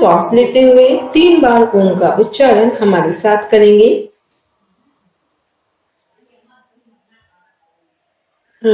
श्वास लेते हुए 3 बार ओम का उच्चारण हमारे साथ करेंगे। ॐ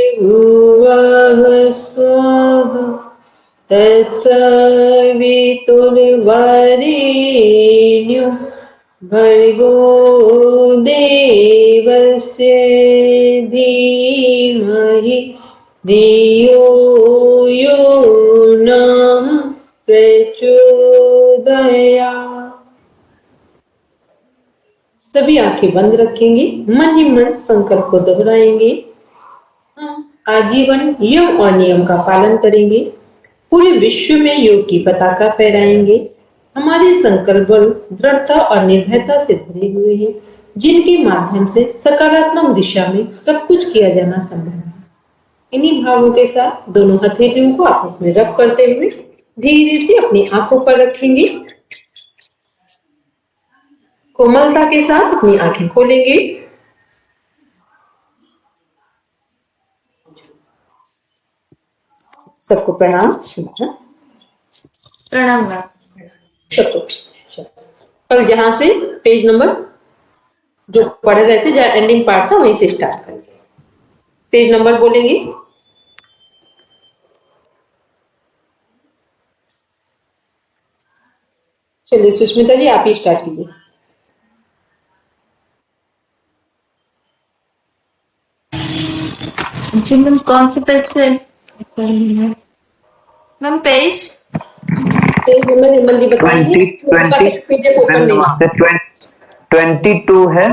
भूर्भुवः स्वः तत्सवितुर्वरेण्यं भर्गो देवस्य धीमहि धियो यो नः प्रचोदयात्। सभी आंखें बंद रखेंगे, मन ही मन संकल्प को दोहराएंगे। हम आजीवन यम और नियम का पालन करेंगे, पूरे विश्व में योग की पताका फहराएंगे। हमारे संकल्प बल दृढ़ता और निर्भयता से भरे हुए हैं, जिनके माध्यम से सकारात्मक दिशा में सब कुछ किया जाना संभव है। इन्हीं भावों के साथ दोनों हथेलियों को आपस में रब करते हुए धीरे धीरे अपनी आंखों पर रखेंगे। कोमलता के साथ अपनी आंखें खोलेंगे। सबको प्रणाम। प्रणाम। सबको कल जहां से पेज नंबर जो पढ़ रहे थे, जहां एंडिंग पार्ट था वहीं से स्टार्ट करेंगे। पेज नंबर बोलेंगे। चलिए सुष्मिता जी आप ही स्टार्ट कीजिए। जी मैम, कौन से पेज से? मैम पेज नंबर हेमंत जी बताइए। 22 है।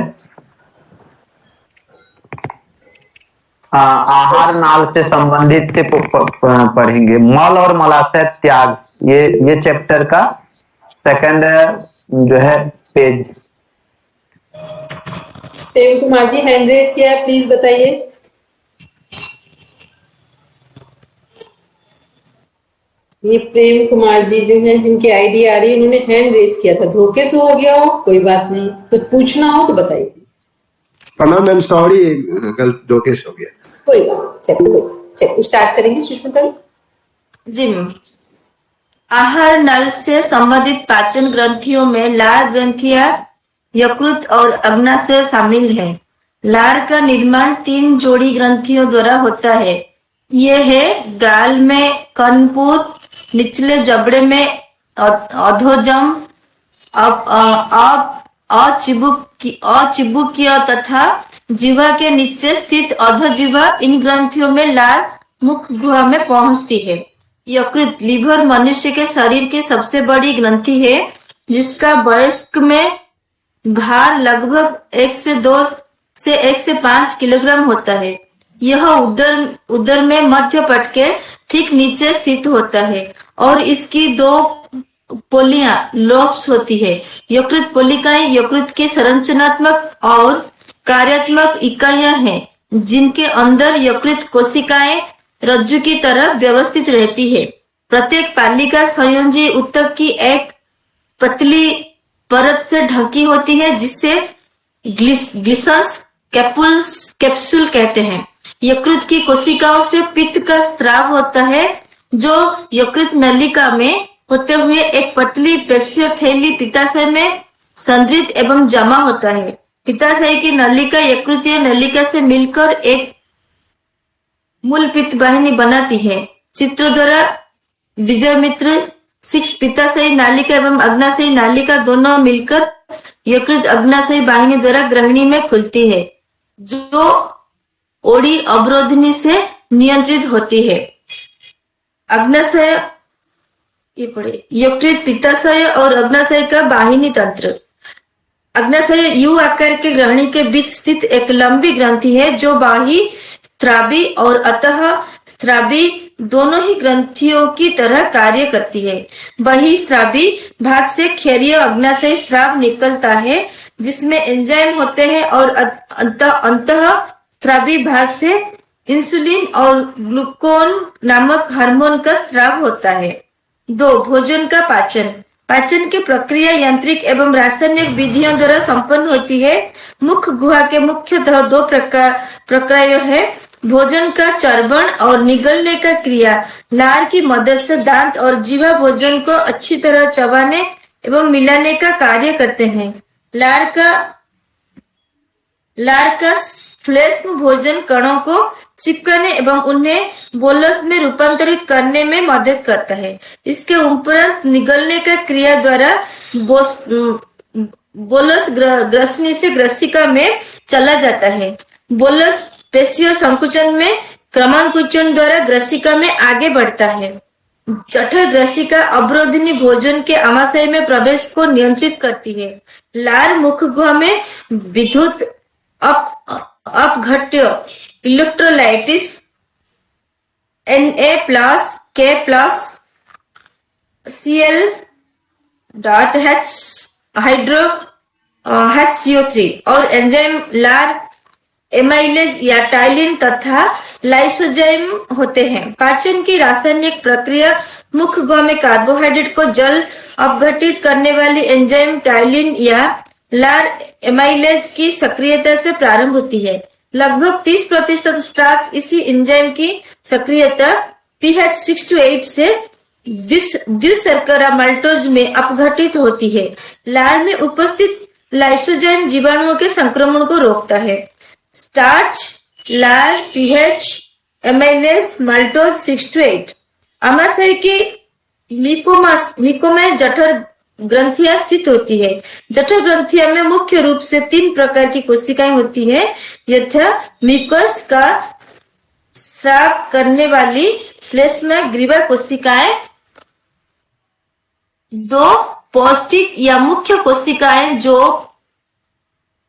आहार नाल से संबंधित से पढ़ेंगे। मल और मलाशय त्याग, ये चैप्टर का सेकंड जो है page. Prem Kumar ji hand raise किया है, प्लीज बताइए। ये प्रेम कुमार जी जो हैं, जिनकी आईडी आ रही है, उन्होंने हैंड रेज किया था। धोखे से हो गया हो, कोई बात नहीं, कुछ पूछना हो तो बताइए। प्रणाम मैम, सॉरी गलत धोखे से हो गया। कोई बात, चलिए स्टार्ट करेंगे सुष्मिता जी। जी मैम, आहार नल से संबंधित पाचन ग्रंथियों में लार ग्रंथियां, यकृत और अग्नाशय शामिल है। लार का निर्माण 3 जोड़ी ग्रंथियों द्वारा होता है। ये है गाल में कर्णपुर, निचले जबड़े में अधोजम, अचिबुकीय तथा जीवा के नीचे स्थित अधोजीवा। इन ग्रंथियों में लार मुख गुहा में पहुंचती है। यकृत, लीवर मनुष्य के शरीर की सबसे बड़ी ग्रंथि है, जिसका वयस्क में भार लगभग 1 से 5 किलोग्राम होता है। यह उदर में मध्य पट के ठीक नीचे स्थित होता है और इसकी 2 पोलियां लोब्स होती है। यकृत पोलिकाएं यकृत की संरचनात्मक और कार्यात्मक इकाइयां हैं, जिनके अंदर यकृत कोशिकाएं रज्जु की तरह व्यवस्थित रहती है। प्रत्येक पालिका संयोजी ऊतक की एक पतली परत से ढकी होती है, जिसे ग्लिसन्स कैप्सूल कहते हैं। यकृत की कोशिकाओं से पित्त का स्राव होता है, जो यकृत नलिका में होते हुए एक पतली पेशीय थैली पित्ताशय में संद्रित एवं जमा होता है। पित्ताशय की नलिका यकृतीय नलिका से मिलकर एक मूल पित्त वाहिनी बनाती है। चित्र द्वारा विजयमित्र 6 पित्ताशयी नालिका एवं अग्नाशयी नालिका दोनों मिलकर यकृत अग्नाशयी वाहिनी द्वारा ग्रहणी में खुलती है, जो ओड़ी अवरोधनी से नियंत्रित होती है। अग्नाशय, ये पढ़े, यकृत, पित्ताशय और अग्नाशय का वाहिनी तंत्र। अग्नाशय यू आकार के ग्रहणी के बीच स्थित एक लंबी ग्रंथि है जो बाही स्रावी और अतः स्रावी दोनों ही ग्रंथियों की तरह कार्य करती है। बाही स्रावी भाग से क्षारीय अग्नाशय स्राव निकलता है जिसमें एंजाइम होते हैं और अंतः स्रावी भाग से इंसुलिन और ग्लूकोन नामक हार्मोन का स्राव होता है। 2. भोजन का पाचन। पाचन की प्रक्रिया यांत्रिक एवं रासायनिक विधियों द्वारा संपन्न होती है। मुख गुहा के मुख्यतः 2 प्रक्रिया है, भोजन का चर्वण और निगलने का क्रिया। लार की मदद से दांत और जीवा भोजन को अच्छी तरह चबाने एवं मिलाने का कार्य करते हैं। लार का श्लेष्म भोजन कणों को चिपकाने एवं उन्हें बोलस में रूपांतरित करने में मदद करता है। इसके उपरांत निगलने का क्रिया द्वारा बोलस ग्रसनी से ग्रसिका में चला जाता है। बोलस पेशीय संकुचन में क्रमांकुचन द्वारा ग्रसिका में आगे बढ़ता है। जठर ग्रसिका अवरोधिनी भोजन के आमाशय में प्रवेश को नियंत्रित करती है। लार मुख गुहा में विद्युत अपघट्य इलेक्ट्रोलाइटिस Na+K+Cl.H HCO3 और एंजाइम लार एमाइलेज या टाइलिन तथा लाइसोजाइम होते हैं। पाचन की रासायनिक प्रक्रिया मुख गुहा में कार्बोहाइड्रेट को जल अपघटित करने वाली एंजाइम टाइलिन या लार एमाइलेज की सक्रियता से प्रारंभ होती है। लगभग 30% स्टार्च इसी एंजाइम की सक्रियता pH 6 to 8 से द्विशर्करा माल्टोज में अपघटित होती है। लार में उपस्थित लाइसोजाइम जीवाणुओं के संक्रमण को रोकता है। स्टार्च, लार, pH, एमाइलेज, माल्टोज 6 to 8। आमाशय की मिकोमा जठर ग्रंथियां स्थित होती है। जठर ग्रंथियां में मुख्य रूप से 3 प्रकार की कोशिकाएं होती है, यथा म्यूकस का स्राव करने वाली श्लेष्मा ग्रीवा कोशिकाएं, 2 पौष्टिक या मुख्य कोशिकाएं जो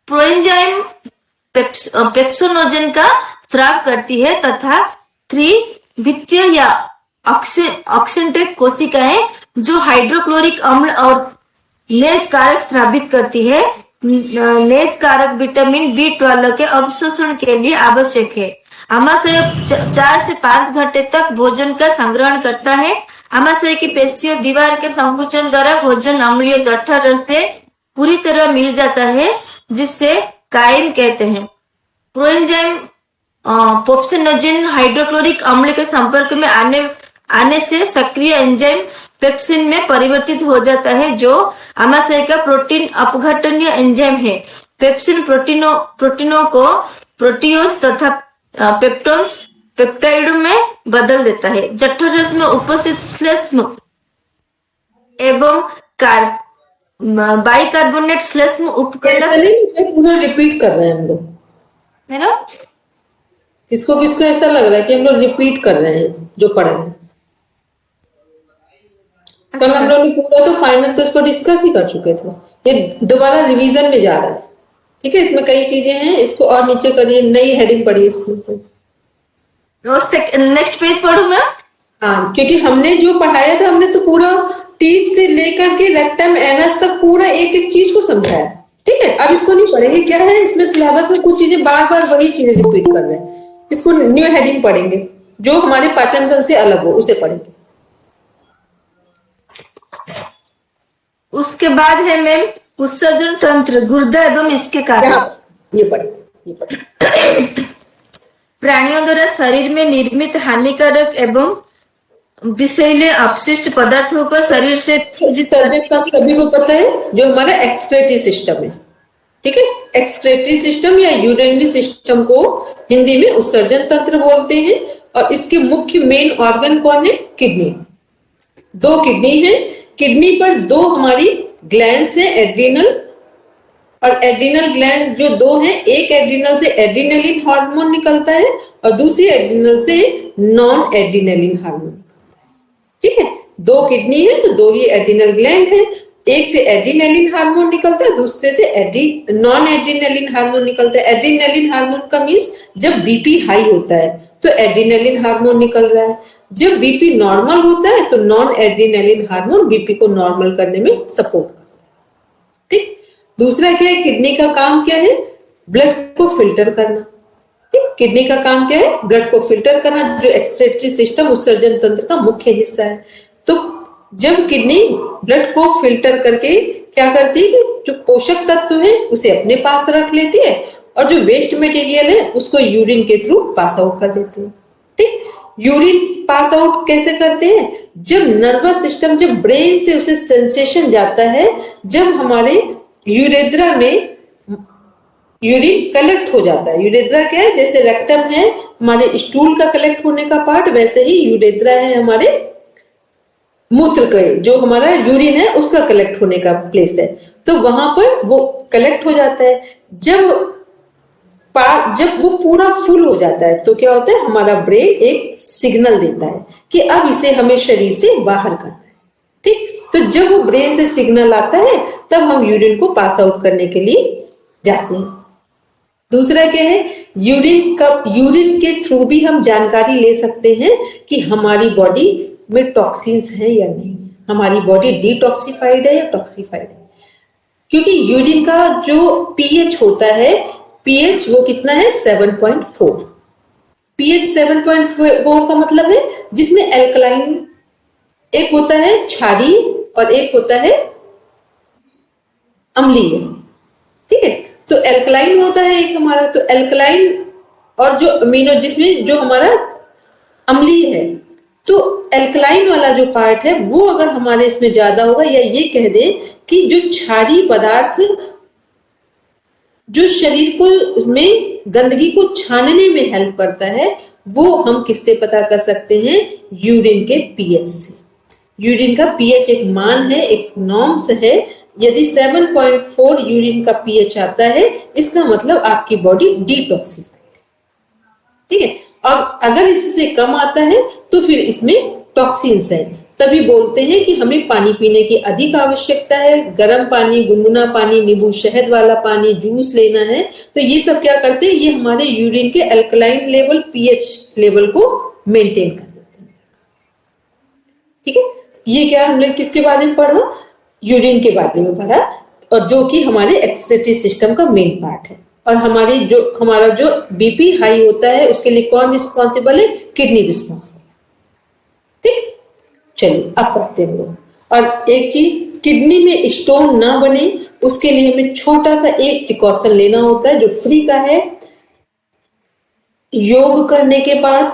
प्रोएंजाइम पेप्सोनोजन का स्राव करती है, तथा 3 भित्तीय या ऑक्सेंटेक कोशिकाएं जो हाइड्रोक्लोरिक अम्ल और नेज कारक स्रावित करती है। नेज कारक विटामिन B12 के अवशोषण के लिए आवश्यक है। आमाशय 4 से 5 घंटे तक भोजन का संग्रहण करता है। आमाशय की पेशियों दीवार के संकुचन द्वारा भोजन अम्लीय जठर रस से पूरी तरह मिल जाता है, जिससे कायम कहते हैं। प्रोएंजाइम पेप्सिनोजन हाइड्रोक्लोरिक अम्ल के संपर्क में आने से सक्रिय एंजाइम पेप्सिन में परिवर्तित हो जाता है, जो आमाशय का प्रोटीन अपघटनीय एंजाइम है। पेप्सिन प्रोटीनों को प्रोटियोज तथा पेप्टोन्स पेप्टाइड में बदल देता है। जठर रस में उपस्थित श्लेष्म एवं बाइकार्बोनेट श्लेष्म उपकला पूरा रिपीट कर रहे हैं हम लोग, है ना? किसको ऐसा लग रहा है कि हम लोग रिपीट कर रहे हैं जो पढ़ रहे हैं? कल हम लोग ने पूरा तो फाइनल तो इसको डिस्कस ही कर चुके थे, ये दोबारा रिवीजन में जा रहा है। ठीक है, इसमें कई चीजें हैं, इसको और नीचे करिए, नई हेडिंग पढ़िए इसमें। नेक्स्ट पेज पढ़ूं मैं? हाँ, क्योंकि हमने जो पढ़ाया था, हमने तो पूरा टीथ से लेकर के रेक्टम एनस तक पूरा एक एक चीज को समझाया था। ठीक है, अब इसको नहीं पढ़ेंगे। क्या है इसमें सिलेबस में कुछ चीजें बार बार वही चीजें रिपीट कर रहे हैं। इसको न्यू हेडिंग पढ़ेंगे, जो हमारे पाचन तंत्र से अलग हो उसे पढ़ेंगे। उसके बाद है मैम उत्सर्जन तंत्र, गुर्दा एवं इसके कारण। ये पढ़े। प्राणियों द्वारा शरीर में निर्मित हानिकारक एवं विषैले अपशिष्ट पदार्थों को शरीर से सभी को पता है, जो हमारा एक्सक्रेटरी सिस्टम है। ठीक है, एक्सक्रेटरी सिस्टम या यूरिनरी सिस्टम को हिंदी में उत्सर्जन तंत्र बोलते हैं। और इसके मुख्य मेन ऑर्गन कौन है? किडनी। 2 किडनी है। किडनी पर 2 हमारी ग्लैंड्स है, एड्रिनल और एड्रिनल ग्लैंड जो 2 हैं, एक एड्रिनल से एड्रिनलिन हार्मोन निकलता है और दूसरी एड्रिनल से नॉन एड्रिनलिन हार्मोन निकलता है। ठीक है, 2 किडनी है तो 2 ही एड्रिनल ग्लैंड है। एक से एड्रीनलिन हार्मोन निकलता है, दूसरे से नॉन एड्रीनलिन हार्मोन निकलता है। एड्रीनलिन हार्मोन का मीन्स जब बीपी हाई होता है तो एड्रीनलिन हार्मोन निकल रहा है, जब बीपी नॉर्मल होता है तो नॉन एड्रीनलिन हार्मोन बीपी को नॉर्मल करने में सपोर्ट करता है। ठीक। दूसरा क्या है, किडनी का काम क्या है, ब्लड को फिल्टर करना। ठीक, किडनी का काम क्या है, ब्लड को फिल्टर करना, जो एक्सक्रीटरी सिस्टम उत्सर्जन तंत्र का मुख्य हिस्सा है। तो जब किडनी ब्लड को फिल्टर करके क्या करती है कि जो पोषक तत्व है उसे अपने पास रख लेती है और जो वेस्ट मटेरियल है उसको यूरिन के थ्रू पास आउट कर देती है। ठीक, यूरिन पास आउट कैसे करते हैं, जब नर्वस सिस्टम, जब ब्रेन से उसे सेंसेशन जाता है, जब हमारे यूरेथ्रा में यूरिन कलेक्ट हो जाता है। यूरेथ्रा क्या है, जैसे रेक्टम है हमारे स्टूल का कलेक्ट होने का पार्ट, वैसे ही यूरेथ्रा है हमारे मूत्र का, जो हमारा यूरिन है उसका कलेक्ट होने का प्लेस है। तो वहां पर वो कलेक्ट हो जाता है। जब वो पूरा फुल हो जाता है तो क्या होता है, हमारा ब्रेन एक सिग्नल देता है कि अब इसे हमें शरीर से बाहर करना है। ठीक, तो जब वो ब्रेन से सिग्नल आता है तब हम यूरिन को पास आउट करने के लिए जाते हैं। दूसरा क्या है, यूरिन के थ्रू भी हम जानकारी ले सकते हैं कि हमारी बॉडी में टॉक्सिन्स है या नहीं, हमारी बॉडी डिटॉक्सिफाइड है या टॉक्सिफाइड है। क्योंकि यूरिन का जो पीएच होता है, पीएच वो कितना है, 7.4। पीएच 7.4 का मतलब है जिसमें एल्कलाइन एक होता है क्षारीय और एक होता है अम्लीय। ठीक है, तो एल्कलाइन होता है एक हमारा, तो एल्कलाइन और जो अमीनो, जिसमें जो हमारा अम्लीय है, तो एल्कलाइन वाला जो पार्ट है वो अगर हमारे इसमें ज्यादा होगा, या ये कह दे कि जो क्षारीय पदार्थ जो शरीर को में गंदगी को छानने में हेल्प करता है, वो हम किससे पता कर सकते हैं, यूरिन के पीएच से। यूरिन का पीएच एक मान है, एक नॉर्म्स है। यदि 7.4 यूरिन का पीएच आता है, इसका मतलब आपकी बॉडी डिटॉक्सिफाइड है। ठीक है, अब अगर इससे कम आता है तो फिर इसमें टॉक्सिन्स है। तभी बोलते हैं कि हमें पानी पीने की अधिक आवश्यकता है, गर्म पानी, गुनगुना पानी, नींबू शहद वाला पानी, जूस लेना है। तो ये सब क्या करते हैं, ये हमारे यूरिन के अल्कलाइन लेवल, पीएच लेवल को मेंटेन कर देते हैं। ठीक है, ये क्या हमने किसके बारे में पढ़ा, यूरिन के बारे में पढ़ा, और जो कि हमारे एक्सक्रीटरी सिस्टम का मेन पार्ट है। और हमारा जो बीपी हाई होता है उसके लिए कौन रिस्पॉन्सिबल है, किडनी रिस्पॉन्सिबल। ठीक, चलिए अब पढ़ते हैं लोग। और एक चीज, किडनी में स्टोन ना बने उसके लिए हमें छोटा सा एक प्रिकॉशन लेना होता है जो फ्री का है। योग करने के बाद,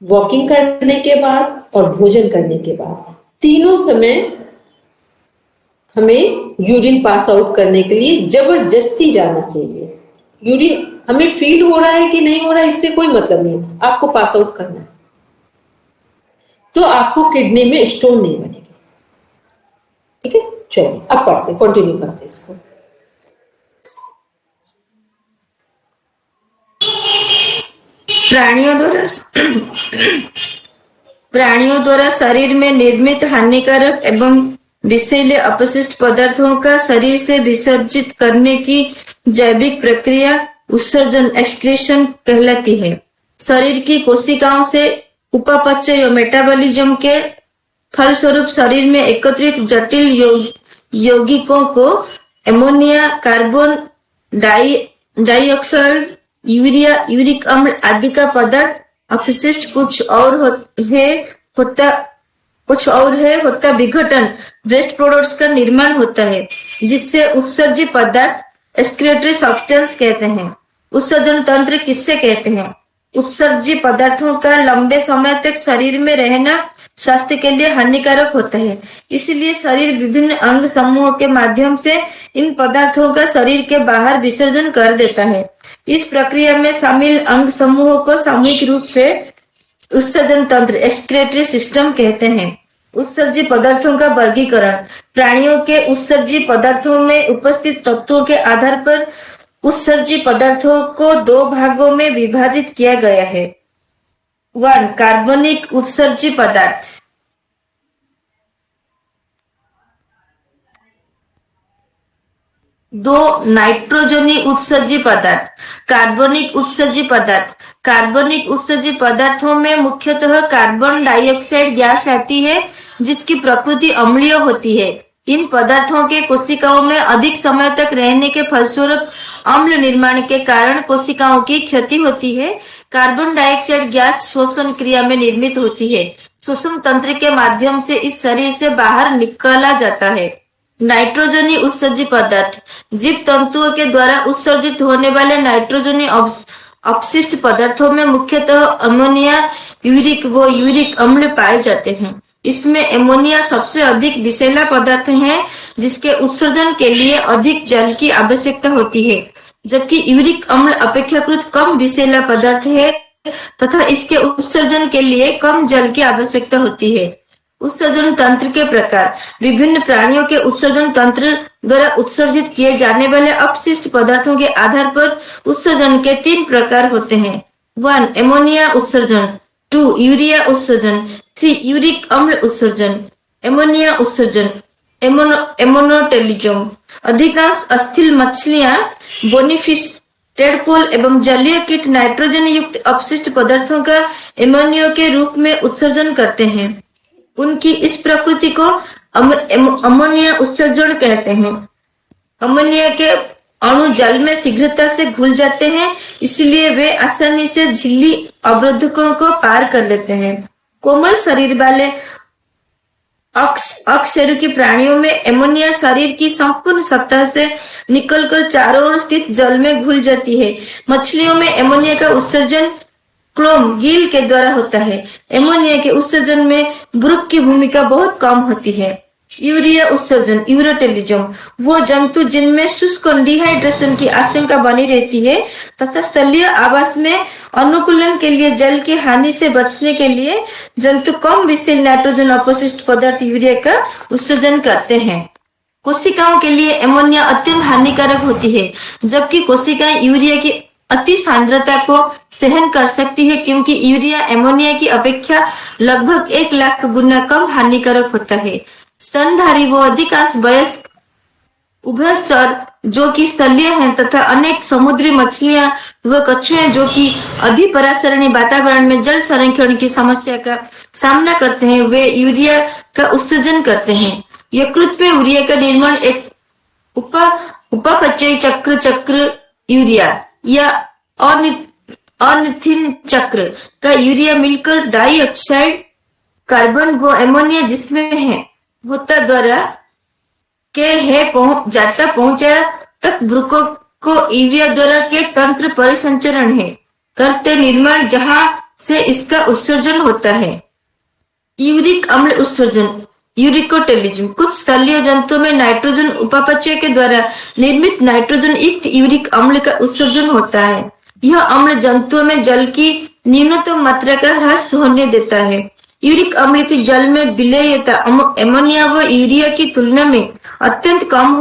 वॉकिंग करने के बाद और भोजन करने के बाद, तीनों समय हमें यूरिन पास आउट करने के लिए जबरदस्ती जाना चाहिए। यूरिन हमें फील हो रहा है कि नहीं हो रहा है, इससे कोई मतलब नहीं है, आपको पास आउट करना है, तो आपको किडनी में स्टोन नहीं बनेगी। ठीक है, चलिए अब पढ़ते, कंटिन्यू करते इसको। प्राणियों द्वारा शरीर में निर्मित हानिकारक एवं विषैले अपशिष्ट पदार्थों का शरीर से विसर्जित करने की जैविक प्रक्रिया उत्सर्जन, एक्सक्रीशन कहलाती है। शरीर की कोशिकाओं से उपापचय मेटाबॉलिज्म के फलस्वरूप शरीर में एकत्रित जटिल यौगिकों को ammonia, carbon dioxide, urea, uric अम्ल आदि का पदार्थ अपशिष्ट होता विघटन, वेस्ट प्रोडक्ट्स का निर्माण होता है, जिससे उत्सर्जित पदार्थ एक्सक्रीटरी सब्सटेंस कहते हैं। उत्सर्जन तंत्र किससे कहते हैं? उत्सर्जित पदार्थों का लंबे समय तक शरीर में रहना स्वास्थ्य के लिए हानिकारक होता है। इसलिए शरीर विभिन्न अंग समूहों के माध्यम से इन पदार्थों का शरीर के बाहर विसर्जन कर देता है। इस प्रक्रिया में शामिल अंग समूहों को सामूहिक रूप से उत्सर्जन तंत्र, एक्सक्रीटरी सिस्टम कहते हैं। उत्सर्जित पदार्थों का वर्गीकरण। प्राणियों के उत्सर्जित पदार्थों में उपस्थित तत्वों के आधार पर उत्सर्जित पदार्थों को दो भागों में विभाजित किया गया है। 1. कार्बनिक उत्सर्जित पदार्थ। दो नाइट्रोजनी उत्सर्जी पदार्थ, कार्बनिक उत्सर्जी पदार्थ। कार्बनिक उत्सर्जी पदार्थों में मुख्यतः कार्बन डाइऑक्साइड गैस आती है, जिसकी प्रकृति अम्लीय होती है। इन पदार्थों के कोशिकाओं में अधिक समय तक रहने के फलस्वरूप अम्ल निर्माण के कारण कोशिकाओं की क्षति होती है। कार्बन डाइऑक्साइड गैस श्वसन क्रिया में निर्मित होती है। श्वसन तंत्र के माध्यम से इस शरीर से बाहर निकाला जाता है। नाइट्रोजनी उत्सर्जी पदार्थ, जीव तंतुओं के द्वारा उत्सर्जित होने वाले नाइट्रोजनी अपशिष्ट पदार्थों में मुख्यतः अमोनिया, यूरिक व यूरिक अम्ल पाए जाते हैं। इसमें अमोनिया सबसे अधिक विषैला पदार्थ है, जिसके उत्सर्जन के लिए अधिक जल की आवश्यकता होती है, जबकि यूरिक अम्ल अपेक्षाकृत कम विषैला पदार्थ है तथा इसके उत्सर्जन के लिए कम जल की आवश्यकता होती है। उत्सर्जन तंत्र के प्रकार, विभिन्न प्राणियों के उत्सर्जन तंत्र द्वारा उत्सर्जित किए जाने वाले अपशिष्ट पदार्थों के आधार पर उत्सर्जन के 3 प्रकार होते हैं। 1. एमोनिया उत्सर्जन, 2. यूरिया उत्सर्जन, 3. यूरिक अम्ल उत्सर्जन। एमोनिया उत्सर्जन, एमोनोटेलिज्म। अधिकांश अस्थिल मछलियां, बोनीफिश, टेडपोल एवं जलीय कीट नाइट्रोजन युक्त अपशिष्ट पदार्थों का एमोनिया के रूप में उत्सर्जन करते हैं। उनकी इस प्रकृति को अमोनिया उत्सर्जन कहते हैं। अमोनिया के अणु जल में शीघ्रता से घुल जाते हैं, इसलिए वे आसानी से झिल्ली अवरोधकों को पार कर लेते हैं। कोमल शरीर वाले अकशेरुकी प्राणियों में एमोनिया शरीर की संपूर्ण सतह से निकलकर चारों ओर स्थित जल में घुल जाती है। मछलियों में एमोनिया का उत्सर्जन क्लोम गिल के द्वारा होता है। एमोनिया के उत्सर्जन में ब्रुक की भूमिका बहुत कम होती है। यूरिया उत्सर्जन, यूरोटेलिज्म, वो जंतु जिनमें शुष्क डिहाइड्रेशन की आशंका बनी रहती है तथा स्थलीय आवास में अनुकूलन के लिए जल की हानि से बचने के लिए जंतु कम विषैल नाइट्रोजन अपशिष्ट पदार्थ यूरिया का उत्सर्जन करते हैं। कोशिकाओं के लिए एमोनिया अत्यंत हानिकारक होती है, जबकि कोशिकाएं यूरिया की अति सांद्रता को सहन कर सकती है, क्योंकि यूरिया एमोनिया की अपेक्षा लगभग 1 लाख गुना कम हानिकारक होता है। स्तनधारी व अधिकांश वयस्क उभयचर जो कि स्थलीय हैं तथा अनेक समुद्री मछलियां व कछुए जो कि अधिपरासरणी वातावरण में जल संरक्षण की समस्या का सामना करते हैं, वे यूरिया का उत्सर्जन करते हैं। यकृत में यूरिया का निर्माण एक उपापचयी चक्र यूरिया या अनिथिन चक्र का यूरिया मिलकर डाइऑक्साइड कार्बन व एमोनिया जिसमें है होता द्वारा के है पहुंचा तक ब्रुकों को यूरिया द्वारा के तंत्र परिसंचरण है करते निर्माण, जहां से इसका उत्सर्जन होता है। यूरिक अम्ल उत्सर्जन, यूरिकोटेलिज्म। कुछ स्थलीय जंतुओं में नाइट्रोजन उपापचय के द्वारा निर्मित नाइट्रोजन युक्त यूरिक अम्ल का उत्सर्जन होता है। यह अम्ल जंतुओं में जल की न्यूनतम मात्रा का ह्रास होने देता है। यूरिक अम्ल की जल में विलेयता एमोनिया व यूरिया की तुलना में अत्यंत कम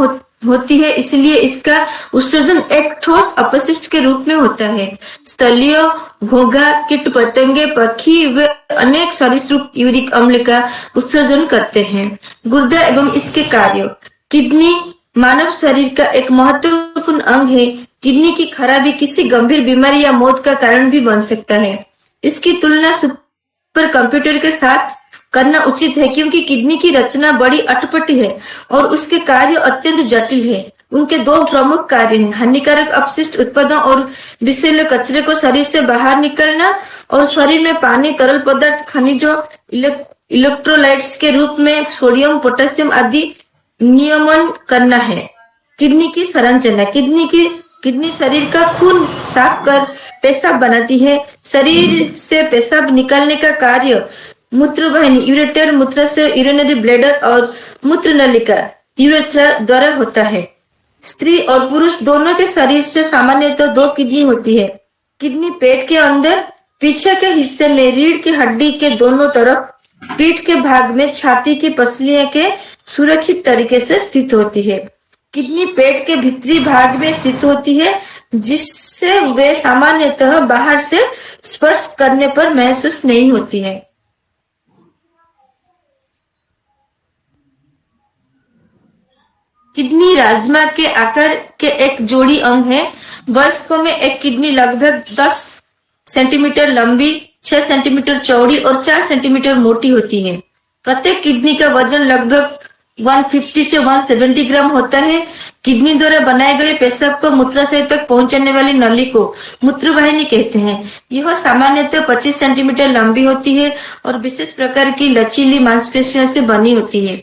होती है, इसलिए इसका उत्सर्जन एक ठोस अपशिष्ट के रूप में होता है। स्थलीय घोंघा, कीट पतंगे, पक्षी व अनेक सरीसृप यूरिक अम्ल का उत्सर्जन करते हैं। गुर्दा एवं इसके कार्य। किडनी मानव शरीर का एक महत्वपूर्ण अंग है। किडनी की खराबी किसी गंभीर बीमारी या मौत का कारण भी बन सकता है। इसकी तुलना सुपर कंप्यूटर के साथ करना उचित है, क्योंकि किडनी की रचना बड़ी अटपटी है और उसके कार्य अत्यंत जटिल है। उनके 2 प्रमुख कार्य हैं, हानिकारक अपशिष्ट उत्पादों और विषैले कचरे को शरीर से बाहर निकलना और शरीर में पानी, तरल पदार्थ, खनिजों, इलेक्ट्रोलाइट्स के रूप में सोडियम, पोटेशियम आदि नियमन करना है। किडनी की संरचना। किडनी शरीर का खून साफ कर पेशाब बनाती है। शरीर से पेशाब निकालने का कार्य मूत्रवाहिनी, यूरेटर, मूत्र से यूरिनरी ब्लैडर और मूत्र नलिका, यूरेथ्रा द्वारा होता है। स्त्री और पुरुष दोनों के शरीर से सामान्यतः 2 किडनी होती है। किडनी पेट के अंदर पीछे के हिस्से में रीढ़ की हड्डी के दोनों तरफ, पीठ के भाग में छाती की पसलियों के सुरक्षित तरीके से स्थित होती है। किडनी पेट के भीतरी भाग में स्थित होती है, जिससे वे सामान्यतः बाहर से स्पर्श करने पर महसूस नहीं होती है। किडनी राजमा के आकार के एक जोड़ी अंग है। वयस्कों में एक किडनी लगभग 10 सेंटीमीटर लंबी, 6 सेंटीमीटर चौड़ी और 4 सेंटीमीटर मोटी होती है। प्रत्येक किडनी का वजन लगभग 150 से 170 ग्राम होता है। किडनी द्वारा बनाए गए पेशाब को मूत्राशय तक पहुंचाने वाली नली को मूत्रवाहिनी कहते हैं। यह सामान्यतः 25 सेंटीमीटर लंबी होती है और विशेष प्रकार की लचीली मांसपेशियों से बनी होती है।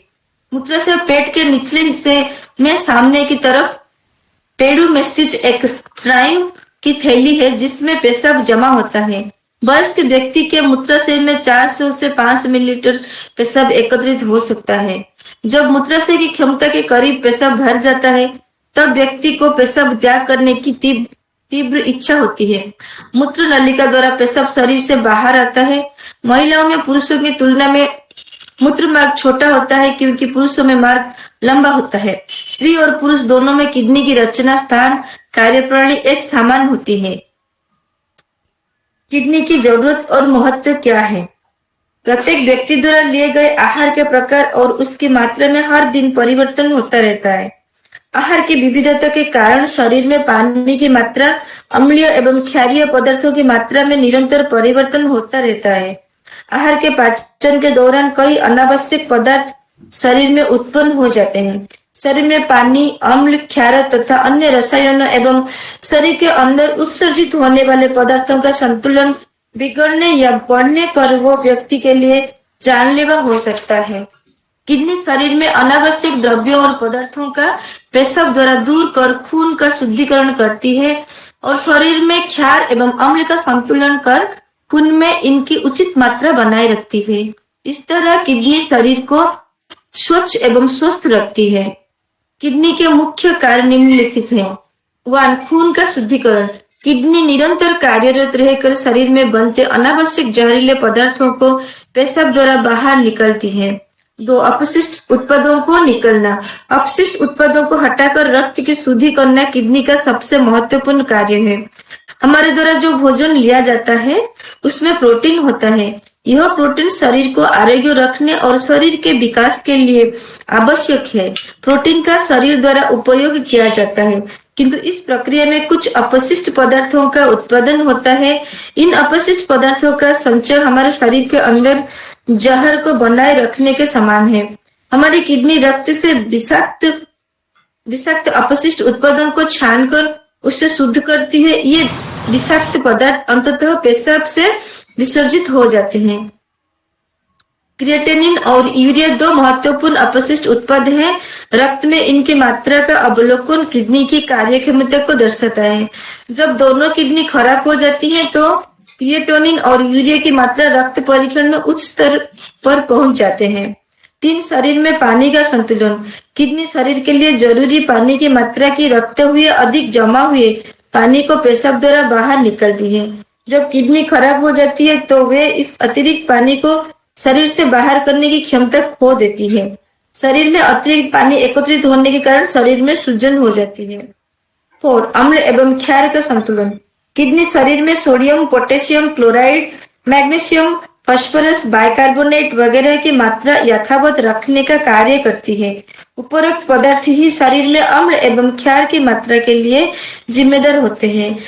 मूत्राशय पेट के निचले हिस्से में सामने की तरफ पेड़ू में स्थित एक स्नायु की थैली है जिसमें पेशाब जमा होता है। वयस्क व्यक्ति के मूत्राशय में 400 से 500 मिलीलीटर पेशाब एकत्रित हो सकता है। जब मूत्राशय की क्षमता के करीब पेशाब भर जाता है तब व्यक्ति को पेशाब त्याग करने की तीव्र इच्छा होती है। मूत्र नलिका द्वारा पेशाब शरीर से बाहर आता है। महिलाओं में पुरुषों की तुलना में मूत्र मार्ग छोटा होता है क्योंकि पुरुषों में मार्ग लंबा होता है। स्त्री और पुरुष दोनों में किडनी की रचना, स्थान, कार्यप्रणाली एक समान होती है। किडनी की जरूरत और महत्व क्या है? प्रत्येक व्यक्ति द्वारा लिए गए आहार के प्रकार और उसकी मात्रा में हर दिन परिवर्तन होता रहता है। आहार की विविधता के कारण शरीर में पानी की मात्रा, अम्लीय एवं क्षारीय पदार्थों की मात्रा में निरंतर परिवर्तन होता रहता है। आहार के पाचन के दौरान कई अनावश्यक पदार्थ शरीर में उत्पन्न हो जाते हैं। शरीर में पानी, अम्ल, क्षार तथा अन्य रसायनों एवं शरीर के अंदर उत्सर्जित होने वाले पदार्थों का संतुलन बिगड़ने या बढ़ने पर वो व्यक्ति के लिए जानलेवा हो सकता है। किडनी शरीर में अनावश्यक द्रव्यों और पदार्थों का पेशाब द्वारा दूर कर खून का शुद्धिकरण करती है और शरीर में क्षार एवं अम्ल का संतुलन कर खून में इनकी उचित मात्रा बनाए रखती है। इस तरह किडनी शरीर को स्वच्छ एवं स्वस्थ रखती है। किडनी के मुख्य कार्य निम्नलिखित हैं। 1. खून का शुद्धिकरण। किडनी निरंतर कार्यरत रहकर शरीर में बनते अनावश्यक जहरीले पदार्थों को पेशाब द्वारा बाहर निकलती है। 2. अपशिष्ट उत्पादों को निकलना। अपशिष्ट उत्पादों को हटाकर रक्त की शुद्धि करना किडनी का सबसे महत्वपूर्ण कार्य है। हमारे द्वारा जो भोजन लिया जाता है उसमें प्रोटीन होता है। यह प्रोटीन शरीर को आरोग्य रखने और शरीर के विकास के लिए आवश्यक है। प्रोटीन का शरीर द्वारा उपयोग किया जाता है किंतु इस प्रक्रिया में कुछ अपशिष्ट पदार्थों का उत्पादन होता है। इन अपशिष्ट पदार्थों का संचय हमारे शरीर के अंदर जहर को बनाए रखने के समान है। हमारी किडनी रक्त से विषाक्त अपशिष्ट उत्पादों को छानकर उससे शुद्ध करती है। ये विषाक्त पदार्थ अंततः पेशाब से विसर्जित हो जाते हैं। क्रिएटिनिन और यूरिया 2 महत्वपूर्ण अपशिष्ट उत्पाद हैं। रक्त में इनकी मात्रा का अवलोकन किडनी की कार्यक्षमता को दर्शाता है। जब दोनों किडनी खराब हो जाती हैं तो क्रिएटिनिन और यूरिया की मात्रा रक्त परीक्षण में उच्च स्तर पर पहुंच जाते हैं। 3. शरीर में पानी का संतुलन। किडनी शरीर के लिए जरूरी पानी की मात्रा की रखते हुए अधिक जमा हुए पानी को पेशाब द्वारा बाहर निकलती है। जब किडनी खराब हो जाती है तो वे इस अतिरिक्त पानी को शरीर से बाहर करने की क्षमता खो देती है। शरीर में अतिरिक्त पानी एकत्रित होने के कारण शरीर में सूजन हो जाती है। 4. अम्ल एवं क्षार का संतुलन। किडनी शरीर में sodium, potassium chloride, magnesium, phosphorus, bicarbonate वगैरह की मात्रा यथावत रखने का कार्य करती है। उपरोक्त पदार्थ ही शरीर में अम्ल एवं क्षार की मात्रा के लिए जिम्मेदार होते हैं।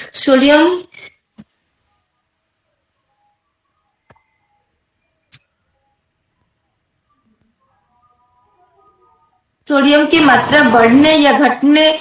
सोडियम की मात्रा बढ़ने या घटने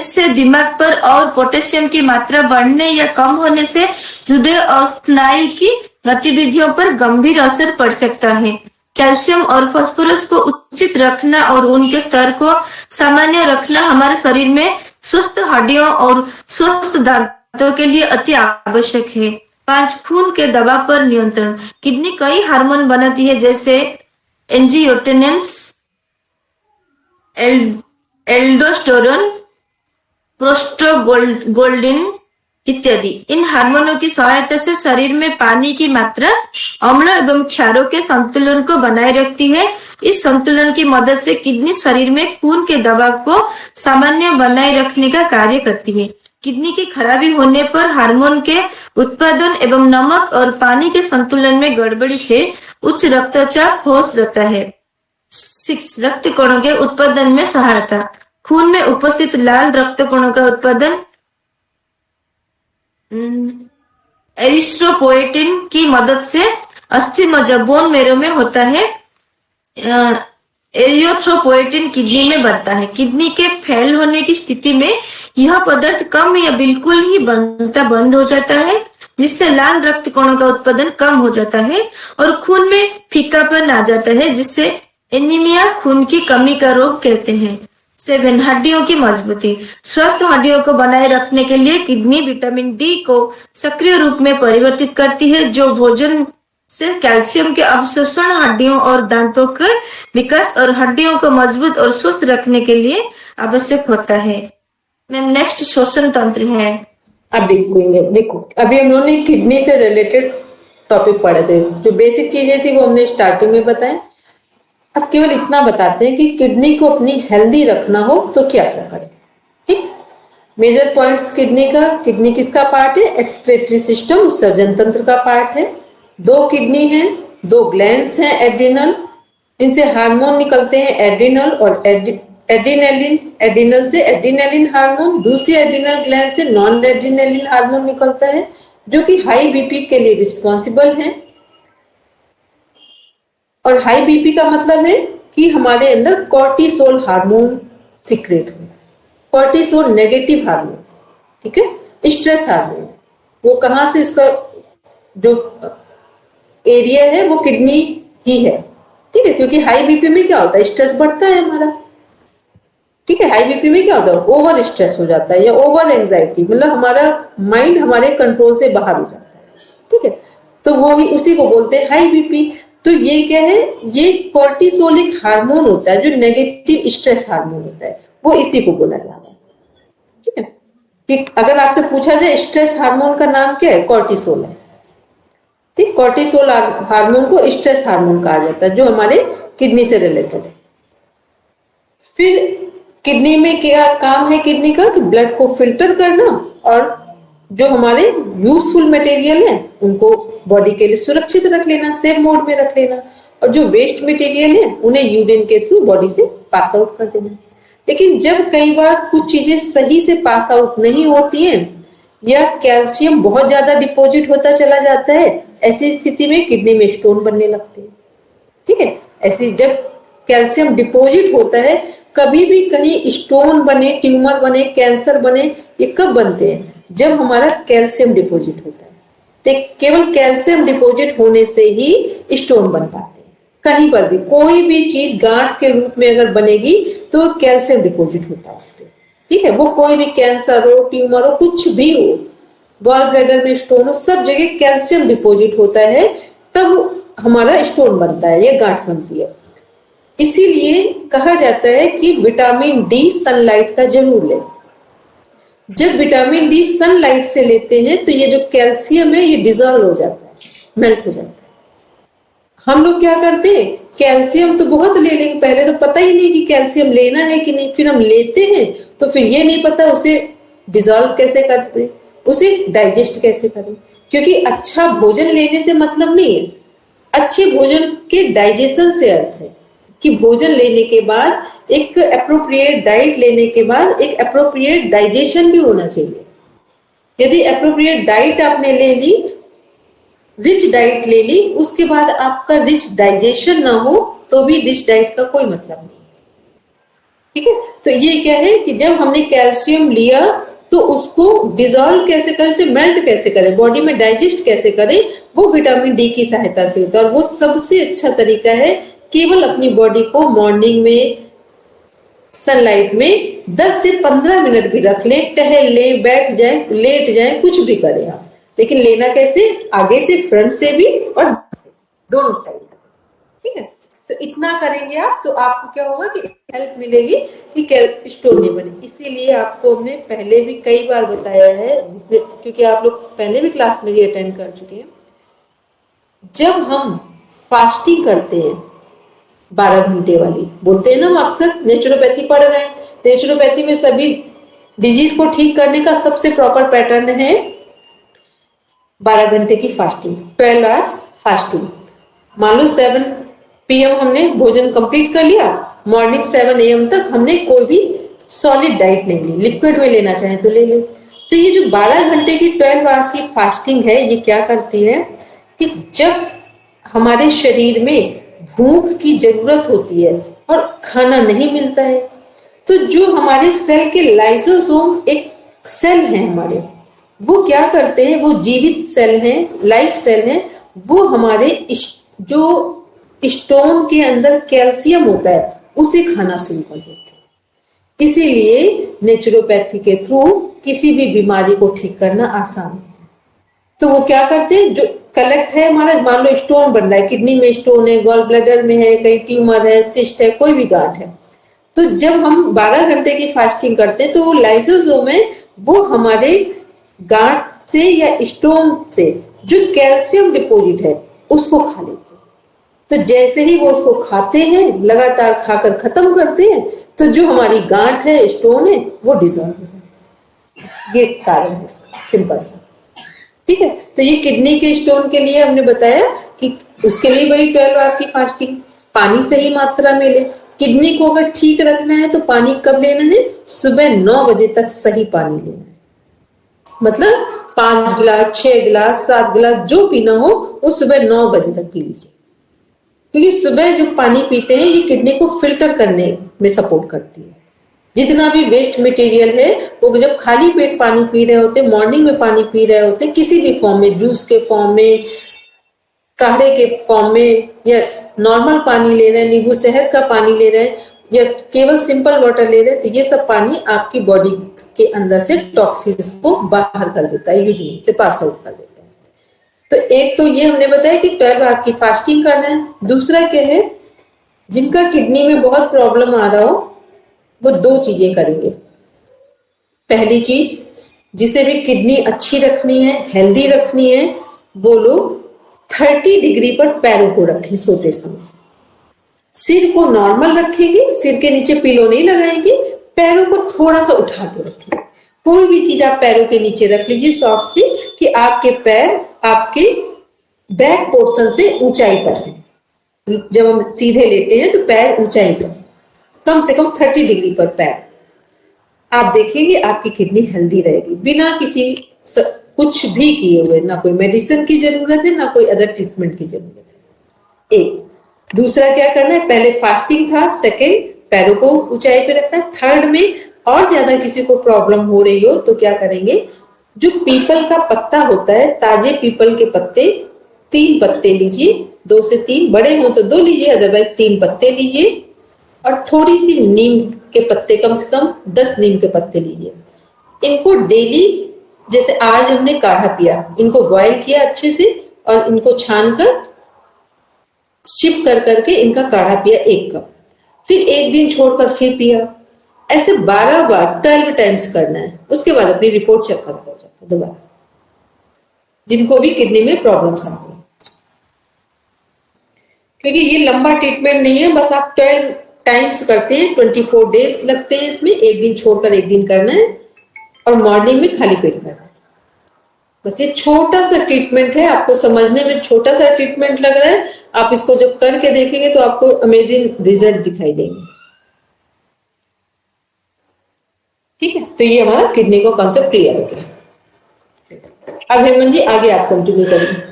से दिमाग पर और पोटेशियम की मात्रा बढ़ने या कम होने से हृदय और स्नायु की गतिविधियों पर गंभीर असर पड़ सकता है। कैल्शियम और फास्फोरस को उचित रखना और उनके स्तर को सामान्य रखना हमारे शरीर में स्वस्थ हड्डियों और स्वस्थ दांतों के लिए अति आवश्यक है। 5. खून के दबाव पर नियंत्रण। किडनी कई हार्मोन बनाती है जैसे एंजियोटेनेंस, एल्डोस्टेरोन, प्रोस्टाग्लैंडिन इत्यादि। इन हार्मोनों की सहायता से शरीर में पानी की मात्रा, अम्ल एवं क्षारों के संतुलन को बनाए रखती है। इस संतुलन की मदद से किडनी शरीर में खून के दबाव को सामान्य बनाए रखने का कार्य करती है। किडनी की खराबी होने पर हार्मोन के उत्पादन एवं नमक और पानी के संतुलन में गड़बड़ी से उच्च रक्तचाप हो जाता है। 6. रक्त कणों के उत्पादन में सहायता। खून में उपस्थित लाल रक्त कणों का उत्पादन एरिथ्रोपोएटिन की मदद से अस्थि मज्जा बोन मेरो में होता है। एरिथ्रोपोएटिन किडनी में बनता है। किडनी के फेल होने की स्थिति में यह पदार्थ कम या बिल्कुल ही बनता बंद हो जाता है, जिससे लाल रक्त कणों का उत्पादन कम हो जाता है और खून में फीकापन आ जाता है, जिससे एनीमिया, खून की कमी का रोग कहते हैं। 7. हड्डियों की मजबूती। स्वस्थ हड्डियों को बनाए रखने के लिए किडनी विटामिन डी को सक्रिय रूप में परिवर्तित करती है, जो भोजन से कैल्शियम के अवशोषण, हड्डियों और दांतों के विकास और हड्डियों को मजबूत और स्वस्थ रखने के लिए आवश्यक होता है। मैम नेक्स्ट श्वसन तंत्र है। अब देखो अभी हम लोगों ने किडनी से रिलेटेड टॉपिक पढ़े थे। जो बेसिक चीजें थी वो हमने स्टार्टिंग में बताए। अब केवल इतना बताते हैं कि किडनी को अपनी हेल्दी रखना हो तो क्या क्या करें। ठीक, मेजर पॉइंट्स किडनी किसका पार्ट है? एक्सक्रीटरी सिस्टम, उत्सर्जन तंत्र का पार्ट है। 2 किडनी हैं, 2 ग्लैंड्स हैं एड्रिनल, इनसे हार्मोन निकलते हैं एड्रिनल और एड्रिनलिन। एड्रिनल से एड्रिनलिन हार्मोन, दूसरी एड्रिनल ग्लैंड से नॉन एड्रिनलिन हार्मोन निकलता है, जो कि हाई बीपी के लिए रिस्पॉन्सिबल है। और हाई बीपी का मतलब है कि हमारे अंदर कॉर्टिसोल हार्मोन सिक्रेट हो। कॉर्टिसोल नेगेटिव हार्मोन, ठीक है, स्ट्रेस हार्मोन। वो कहां से, इसका जो एरिया है वो किडनी ही है। ठीक है, क्योंकि हाई बीपी में क्या होता है? स्ट्रेस बढ़ता है हमारा। ठीक है, हाई बीपी में क्या होता है? ओवर स्ट्रेस हो जाता है या ओवर एंजाइटी, मतलब हमारा माइंड हमारे कंट्रोल से बाहर हो जाता है। ठीक है, तो वो ही उसी को बोलते हैं हाई बीपी। तो ये क्या है? ये कॉर्टिसोल एक हार्मोन होता है जो नेगेटिव स्ट्रेस हार्मोन होता है, वो इसी को बोला जाता है। ठीक है, कि अगर आपसे पूछा जाए स्ट्रेस हार्मोन का नाम क्या है? कॉर्टिसोल है। ठीक, कॉर्टिसोल हार्मोन को स्ट्रेस हार्मोन कहा जाता है, जो हमारे किडनी से रिलेटेड है। फिर किडनी में क्या काम है किडनी का? कि ब्लड को फिल्टर करना और जो हमारे यूजफुल मटेरियल है उनको बॉडी के लिए सुरक्षित रख लेना, सेफ मोड में रख लेना, और जो वेस्ट मटेरियल है उन्हें यूरिन के थ्रू बॉडी से पास आउट कर देना। लेकिन जब कई बार कुछ चीजें सही से पास आउट नहीं होती हैं या कैल्शियम बहुत ज्यादा डिपॉजिट होता चला जाता है, ऐसी स्थिति में किडनी में स्टोन बनने लगते हैं। ठीक है, ऐसी जब कैल्शियम डिपॉजिट होता है, कभी भी कहीं स्टोन बने, ट्यूमर बने, कैंसर बने, ये कब बनते हैं? जब हमारा कैल्शियम डिपॉजिट होता है। तो केवल कैल्शियम डिपॉजिट होने से ही स्टोन बन पाते हैं। कहीं पर भी कोई भी चीज गांठ के रूप में अगर बनेगी तो कैल्शियम डिपॉजिट होता है उस पर। ठीक है, वो कोई भी कैंसर हो, ट्यूमर हो, कुछ भी हो, गॉल ब्लैडर में स्टोन हो, सब जगह कैल्शियम डिपॉजिट होता है, तब हमारा स्टोन बनता है, ये गांठ बनती है। इसीलिए कहा जाता है कि विटामिन डी सनलाइट का जरूर लें। जब विटामिन डी सनलाइट से लेते हैं तो ये जो कैल्शियम है ये डिजॉल्व हो जाता है, मेल्ट हो जाता है। हम लोग क्या करते हैं? कैल्शियम तो बहुत ले लेंगे, पहले तो पता ही नहीं कि कैल्शियम लेना है कि नहीं, फिर हम लेते हैं तो फिर ये नहीं पता उसे डिजॉल्व कैसे करें, उसे डाइजेस्ट कैसे करें। क्योंकि अच्छा भोजन लेने से मतलब नहीं है, अच्छे भोजन के डाइजेशन से अर्थ है कि भोजन लेने के बाद एक एप्रोप्रिएट डाइट लेने के बाद एक एप्रोप्रिएट डाइजेशन भी होना चाहिए। यदि एप्रोप्रिएट डाइट आपने ले ली, रिच डाइट ले ली, उसके बाद आपका रिच डाइजेशन ना हो तो भी रिच डाइट का कोई मतलब नहीं। ठीक है, तो ये क्या है कि जब हमने कैल्शियम लिया तो उसको डिजॉल्व कैसे करें, उसे मेल्ट कैसे करें, बॉडी में डाइजेस्ट कैसे करें, वो विटामिन डी की सहायता से होता है। और वो सबसे अच्छा तरीका है केवल अपनी बॉडी को मॉर्निंग में सनलाइट में 10 से 15 मिनट भी रख लें, टहल लें, बैठ जाएं, लेट जाएं, कुछ भी करें आप, लेकिन लेना कैसे? आगे से, फ्रंट से भी और दोनों साइड से। ठीक है, तो इतना करेंगे आप तो आपको क्या होगा कि हेल्प मिलेगी कि स्टोन नहीं बने। इसीलिए आपको हमने पहले भी कई बार बताया है, क्योंकि आप लोग पहले भी क्लास में ये अटेंड कर चुके हैं। जब हम फास्टिंग करते हैं 12 घंटे वाली, बोलते हैं ना हम अक्सर, नेचुरोपैथी पढ़ रहे हैं, नेचुरोपैथी में सभी डिजीज को ठीक करने का सबसे प्रॉपर पैटर्न है 12 घंटे की फास्टिंग, 12 आवर्स फास्टिंग। मान लो 7 PM हमने भोजन कंप्लीट कर लिया, मॉर्निंग 7 AM तक हमने कोई भी सॉलिड डाइट नहीं ली, लिक्विड में लेना चाहे तो ले ले। तो ये जो 12 घंटे की 12 आवर्स की फास्टिंग है, ये क्या करती है कि जब हमारे शरीर में भूख की जरूरत होती है और खाना नहीं मिलता है, तो जो हमारे सेल के लाइसोसोम एक सेल है हमारे, वो क्या करते हैं, वो जीवित सेल हैं, लाइफ सेल हैं, वो हमारे जो स्टोन के अंदर कैल्शियम होता है उसे खाना शुरू कर देते हैं। इसीलिए नेचुरोपैथी के थ्रू किसी भी बीमारी को ठीक करना आसान है। तो वो क्या करते हैं, जो कलेक्ट है हमारा, मान लो स्टोन बन रहा है, किडनी में स्टोन है, गॉल ब्लैडर में है, कहीं ट्यूमर है, सिस्ट है, कोई भी गांठ है, तो जब हम 12 घंटे की फास्टिंग करते हैं तो वो लाइसोसोम है, वो हमारे गांठ से या स्टोन से जो कैल्शियम डिपॉजिट है उसको खा लेते हैं। तो जैसे ही वो उसको खाते हैं, लगातार खाकर खत्म करते हैं, तो जो हमारी गांठ है, स्टोन है, वो डिसॉल्व हो जाता है। ये कारण है इसका, सिंपल सा। ठीक है, तो ये किडनी के स्टोन के लिए हमने बताया कि उसके लिए वही 12 आवर की फास्टिंग, पानी सही मात्रा में ले। किडनी को अगर ठीक रखना है तो पानी कब लेना है, सुबह 9 बजे तक सही पानी लेना है। मतलब 5 गिलास, 6 गिलास, 7 गिलास जो पीना हो वो सुबह 9 बजे तक पी लीजिए, क्योंकि सुबह जो पानी पीते हैं ये किडनी को फिल्टर करने में सपोर्ट करती है। जितना भी वेस्ट मटेरियल है वो जब खाली पेट पानी पी रहे होते, मॉर्निंग में पानी पी रहे होते, किसी भी फॉर्म में, जूस के फॉर्म में, काढ़े के फॉर्म में, यस नॉर्मल पानी ले रहे हैं, नींबू शहद का पानी ले रहे हैं, या केवल सिंपल वाटर ले रहे हैं, तो ये सब पानी आपकी बॉडी के अंदर से टॉक्सिन्स को बाहर कर देता है, यूरिन से पास आउट कर देता है। तो एक तो ये हमने बताया कि 12 आवर की फास्टिंग करना है। दूसरा क्या है, जिनका किडनी में बहुत प्रॉब्लम आ रहा हो वो 2 चीजें करेंगे। पहली चीज, जिसे भी किडनी अच्छी रखनी है, हेल्दी रखनी है, वो लोग 30 डिग्री पर पैरों को रखें सोते समय। सिर को नॉर्मल रखेंगे, सिर के नीचे पिलो नहीं लगाएंगे, पैरों को थोड़ा सा उठा के रखें। कोई भी चीज आप पैरों के नीचे रख लीजिए सॉफ्ट सी, कि आपके पैर आपके बैक पोर्शन से ऊंचाई पर है। जब हम सीधे लेटे हैं तो पैर ऊंचाई पर, कम से कम 30 डिग्री पर पैर। आप देखेंगे आपकी किडनी हेल्दी रहेगी, बिना किसी कुछ भी किए हुए, ना कोई मेडिसिन की जरूरत है, ना कोई अदर ट्रीटमेंट की जरूरत है। एक। दूसरा क्या करना है, पहले फास्टिंग था, सेकंड पैरों को ऊंचाई पे रखना है, थर्ड में और ज्यादा किसी को प्रॉब्लम हो रही हो तो क्या करेंगे, जो पीपल का पत्ता होता है, ताजे पीपल के पत्ते 3 पत्ते लीजिए, 2 से 3, बड़े हो तो 2 लीजिए, अदरवाइज 3 पत्ते लीजिए, और थोड़ी सी नीम के पत्ते, कम से कम 10 नीम के पत्ते लीजिए। इनको डेली, जैसे आज हमने काढ़ा पिया, इनको बॉयल किया अच्छे से और इनको छानकर शिप कर करके इनका काढ़ा पिया 1 कप, फिर 1 दिन छोड़कर फिर पिया। ऐसे 12 बार 12 टाइम्स करना है। उसके बाद अपनी रिपोर्ट चेक करना हो दोबारा, जिनको भी किडनी में प्रॉब्लम्स आती है, क्योंकि ये लंबा ट्रीटमेंट नहीं है, बस आप 12 टाइम्स करते हैं, 24 डेज लगते हैं इसमें, 1 दिन छोड़कर 1 दिन करना है और मॉर्निंग में खाली पेट करना है। बस ये छोटा सा ट्रीटमेंट है, आपको समझने में छोटा सा ट्रीटमेंट लग रहा है, आप इसको जब करके देखेंगे तो आपको अमेजिंग रिजल्ट दिखाई देंगे। ठीक है, तो ये हमारा किडनी का कॉन्सेप्ट क्लियर हो गया। अब हेमंत जी आगे आप कंटिन्यू करिए।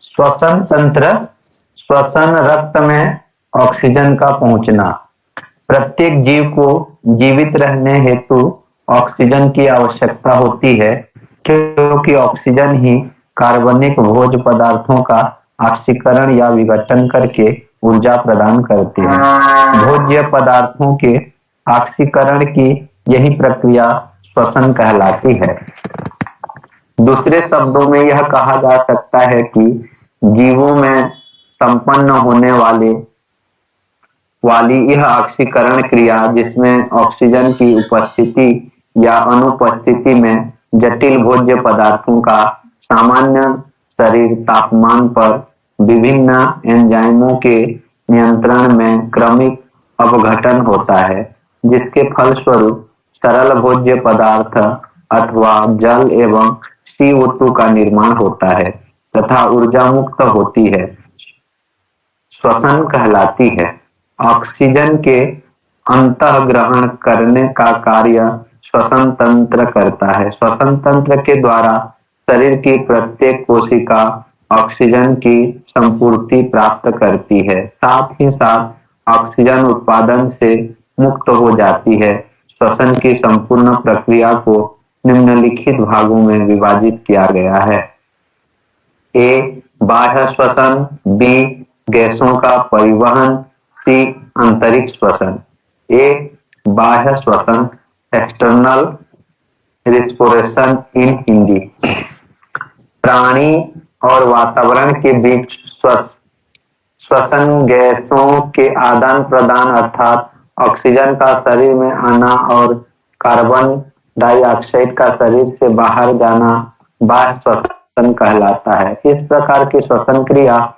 श्वसन तंत्र, श्वसन रक्त में ऑक्सीजन का पहुंचना। प्रत्येक जीव को जीवित रहने हेतु ऑक्सीजन की आवश्यकता होती है, क्योंकि ऑक्सीजन ही कार्बनिक भोज्य पदार्थों का ऑक्सीकरण या विघटन करके ऊर्जा प्रदान करती है। भोज्य पदार्थों के ऑक्सीकरण की यही प्रक्रिया श्वसन कहलाती है। दूसरे शब्दों में यह कहा जा सकता है कि जीवों में संपन्न होने वाली यह ऑक्सीकरण क्रिया, जिसमें ऑक्सीजन की उपस्थिति या अनुपस्थिति में जटिल भोज्य पदार्थों का सामान्य शरीर तापमान पर विभिन्न एंजाइमों के नियंत्रण में क्रमिक अपघटन होता है, जिसके फलस्वरूप तरल भोज्य पदार्थ अथवा जल एवं CO2 का निर्माण होता है तथा ऊर्जा मुक्त होती है, श्वसन कहलाती है। ऑक्सीजन के अंतःग्रहण करने का कार्य श्वसन तंत्र करता है। श्वसन तंत्र के द्वारा शरीर की प्रत्येक कोशिका ऑक्सीजन की संपूर्ति प्राप्त करती है, साथ ही साथ ऑक्सीजन उत्पादन से मुक्त हो जाती है। श्वसन की संपूर्ण प्रक्रिया को निम्नलिखित भागों में विभाजित किया गया है। ए बाह्य श्वसन, बी गैसों का परिवहन, सी आंतरिक श्वसन। ए बाह्य श्वसन, एक्सटर्नल रिस्पिरेशन इन हिंदी। प्राणी और वातावरण के बीच श्वसन गैसों के आदान प्रदान अर्थात ऑक्सीजन का शरीर में आना और कार्बन डाइऑक्साइड का शरीर से बाहर जाना बाह्य श्वसन कहलाता है। इस प्रकार की श्वसन क्रिया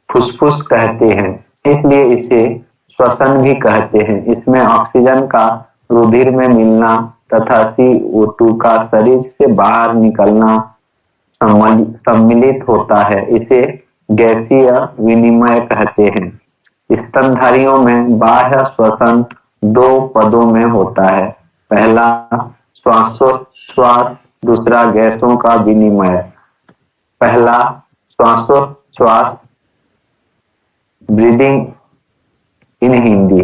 फुसफुस कहते हैं, इसलिए इसे श्वसन भी कहते हैं। इसमें ऑक्सीजन का रुधिर में मिलना तथा CO2 का शरीर से बाहर निकलना सम्मिलित होता है, इसे गैसीय विनिमय कहते हैं। स्तनधारियों में बाह्य श्वसन दो पदों में होता है, पहला श्वासोच्छ्वास, दूसरा गैसों का विनिमय। पहला श्वासोच्छ्वास, ब्रीदिंग इन हिंदी।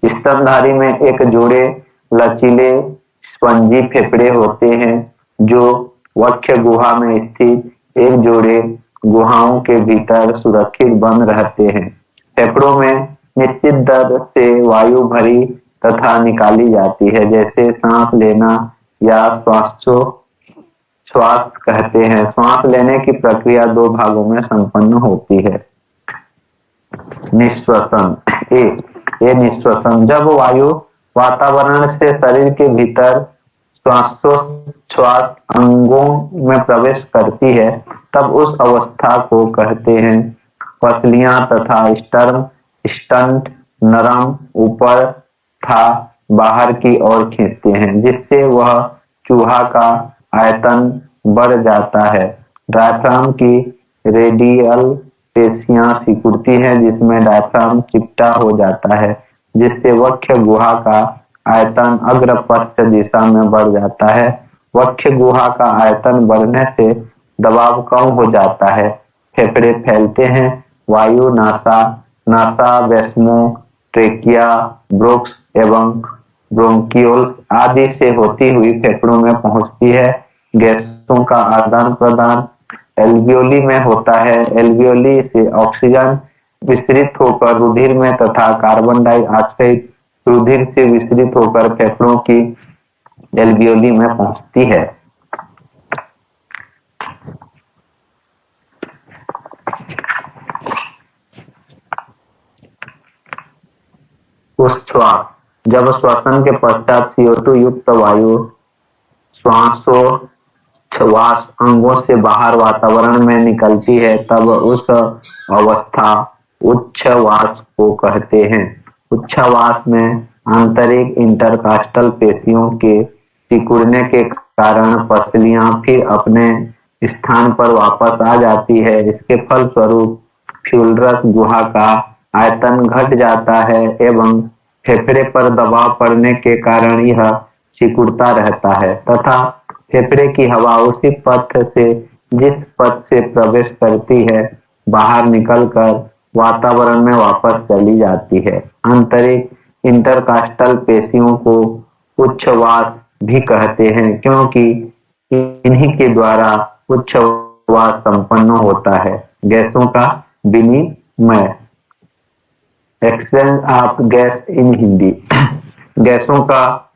स्तनधारी में एक जोड़े लचीले स्पंजी फेफड़े होते हैं जो वक्ष गुहा में स्थित एक जोड़े गुहाओं के भीतर सुरक्षित बंद रहते हैं। फेफड़ों में निश्चित दर से वायु भरी तथा निकाली जाती है, जैसे सांस लेना या श्वास कहते हैं। सांस लेने की प्रक्रिया दो भागों में संपन्न होती है। निश्वसन। ए निश्वसन, जब वायु वातावरण से शरीर के भीतर श्वासोच्छ्वास अंगों में प्रवेश करती है तब उस अवस्था को कहते हैं पसलियां तथा स्टंट नरम ऊपर था बाहर की ओर खींचते हैं, जिससे वह चूहा का आयतन बढ़ जाता है। डायफ्राम की रेडियल पेशियां सिकुड़ती है, जिसमें डायफ्राम चिपटा हो जाता है, जिससे वक्ष गुहा का आयतन अग्र पश्च दिशा में बढ़ जाता है। वक्ष गुहा का आयतन बढ़ने से दबाव कम हो जाता है, फेफड़े फैलते हैं, वायु नासा वैस्मो ट्रेकिया ब्रोक्स एवं ब्रोंकियोल्स आदि से होती हुई फेफड़ों में पहुंचती है। गैसों का आदान प्रदान एल्वियोली में होता है। एल्वियोली से ऑक्सीजन विस्तृत होकर रुधिर में तथा कार्बन डाइऑक्साइड रुधिर से विस्तृत होकर फेफड़ों की एल्वियोली में पहुंचती है। उच्छ्वास, जब श्वसन के पश्चात CO2 युक्त वायु श्वासोच्छ्वास अंगों से बाहर वातावरण में निकलती है तब उस अवस्था उच्छ्वास को कहते हैं। उच्छ्वास में आंतरिक इंटरकास्टल पेशियों के सिकुड़ने के कारण पसलियां फिर अपने स्थान पर वापस आ जाती है। इसके फलस्वरूप फ्यूलरस गुहा का आयतन घट जाता है एवं फेफड़े पर दबाव पड़ने के कारण यह सिकुड़ता रहता है तथा फेफड़े की हवा उसी पथ से जिस पथ से प्रवेश करती है बाहर निकलकर वातावरण में वापस चली जाती है। आंतरिक इंटरकास्टल पेशियों को उच्छ्वास भी कहते हैं क्योंकि इन्हीं के द्वारा उच्छ्वास संपन्न होता है। गैसों का विनिमय, exchange of gas in Hindi. गैसों का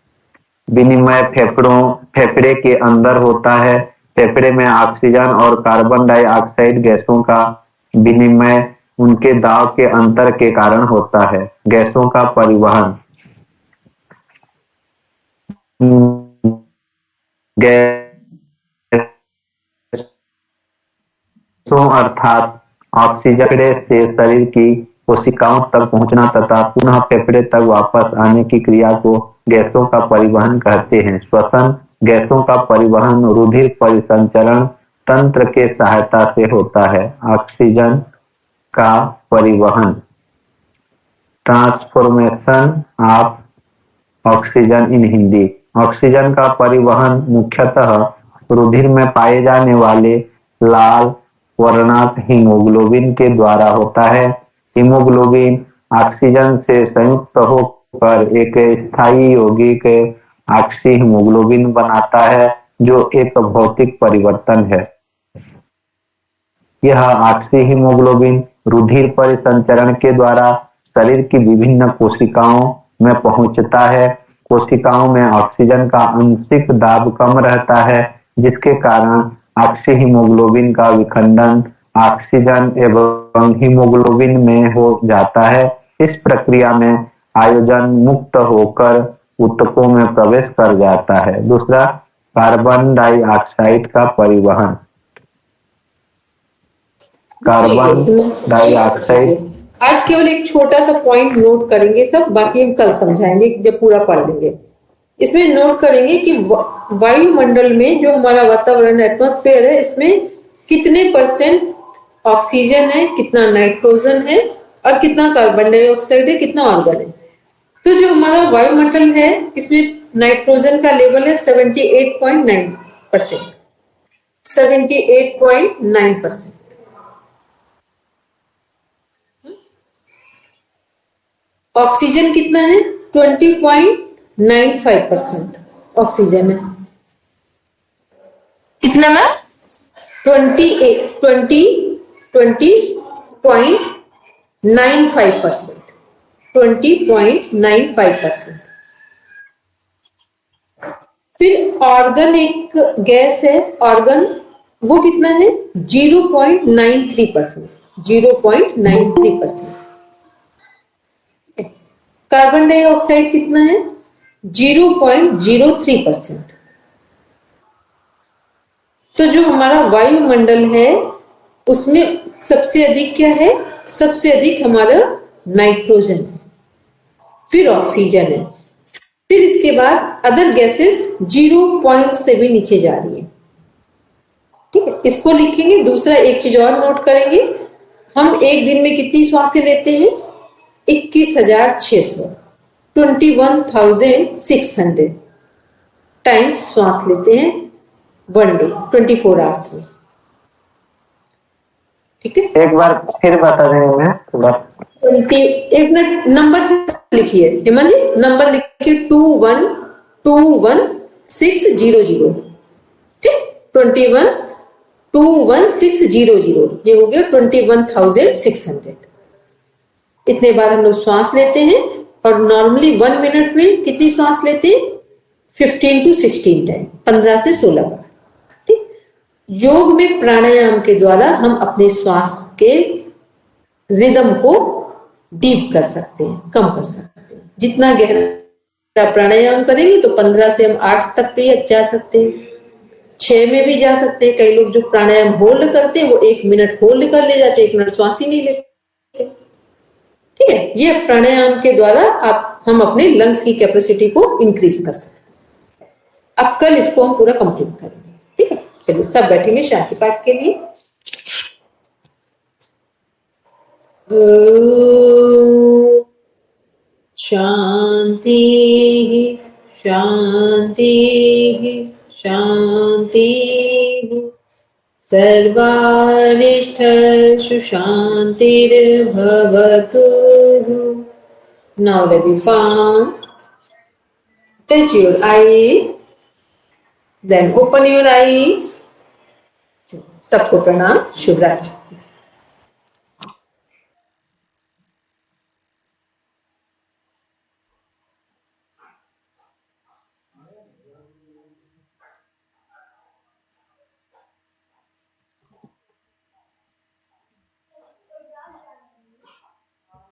विनिमय फेफड़े के अंदर होता है। फेफड़े में ऑक्सीजन और कार्बन डाइऑक्साइड गैसों का विनिमय उनके दाब के अंतर के कारण होता है। गैसों का परिवहन, गैसों अर्थात ऑक्सीजन से शरीर की कोशिकाओं तक पहुंचना तथा पुनः फेफड़े तक वापस आने की क्रिया को गैसों का परिवहन कहते हैं। श्वसन गैसों का परिवहन रुधिर परिसंचरण तंत्र के सहायता से होता है। ऑक्सीजन का परिवहन, transformation of oxygen in Hindi. Oxygen का परिवहन मुख्यतः रुधिर में पाए जाने वाले लाल वर्णक हीमोग्लोबिन के द्वारा होता है। हीमोग्लोबिन ऑक्सीजन से संयुक्त होकर एक स्थायी यौगिक ऑक्सी हीमोग्लोबिन बनाता है, जो एक भौतिक परिवर्तन है। यह ऑक्सी हीमोग्लोबिन रुधिर परिसंचरण के द्वारा शरीर की विभिन्न कोशिकाओं में पहुंचता है। कोशिकाओं में ऑक्सीजन का आंशिक दाब कम रहता है, जिसके कारण ऑक्सी हीमोग्लोबिन का विखंडन ऑक्सीजन एवं हीमोग्लोबिन में हो जाता है। इस प्रक्रिया में आयोजन मुक्त होकर ऊतकों में प्रवेश कर जाता है। दूसरा, कार्बन डाइऑक्साइड का परिवहन। कार्बन डाइऑक्साइड, आज केवल एक छोटा सा पॉइंट नोट करेंगे सब, बाकी हम कल समझाएंगे जब पूरा पढ़ लेंगे। इसमें नोट करेंगे कि वायुमंडल में जो हमारा वातावरण एटमॉस्फेयर है, इसमें कितने % ऑक्सीजन है, कितना नाइट्रोजन है और कितना कार्बन डाइऑक्साइड है, कितना आर्गन है। तो जो हमारा वायुमंडल है, इसमें नाइट्रोजन का लेवल है 78.9%। 78.9%। ऑक्सीजन कितना है? 20.95% ऑक्सीजन है। कितने में? 20.95%। 20.95%। फिर ऑर्गन एक गैस है, ऑर्गन वो कितना है? 0.93%। 0.93%। कार्बन डाइऑक्साइड कितना है? 0.03%। तो जो हमारा वायुमंडल है, उसमें सबसे अधिक क्या है? सबसे अधिक हमारा नाइट्रोजन है, फिर ऑक्सीजन है, फिर इसके बाद अदर गैसेस 0 से भी नीचे जा रही है। ठीक है, इसको लिखेंगे। दूसरा एक चीज और नोट करेंगे, हम एक दिन में कितनी श्वासें लेते हैं? 21,600, 21,600 टाइम्स श्वास लेते हैं वन डे, 24 आवर्स में। ठीक है, एक बार फिर बता देंगे मैं थोड़ा। 1 मिनट, नंबर से लिखिए हेमा जी, नंबर लिखिए 21,600। ठीक, 21,600, ये हो गया 21,600। इतने बार हम लोग श्वास लेते हैं, और नॉर्मली 1 मिनट में कितनी श्वास लेते हैं? 15 to 16 टाइम, 15 से 16 बार। ठीक, योग में प्राणायाम के द्वारा हम अपने श्वास के रिदम को डीप कर सकते हैं, कम कर सकते हैं। जितना गहरा प्राणायाम करेंगे तो 15 से हम 8 तक भी जा सकते हैं, 6 में भी जा सकते हैं। कई लोग जो प्राणायाम होल्ड करते हैं, वो 1 मिनट होल्ड कर ले जाते हैं, 1 मिनट श्वास ही नहीं लेते। ठीक है, ये प्राणायाम के द्वारा हम अपने लंग्स की कैपेसिटी को इंक्रीज कर सकते हैं। अब कल इसको हम पूरा कंप्लीट करेंगे। ठीक है, चलिए सब बैठेंगे शांति पाठ के लिए। शांति शांति शांति, सर्वारिष्ठेषु शान्तिर्भवतु। Now let me palm, touch your eyes, then open your eyes. सबको प्रणाम, शुभ रात्रि।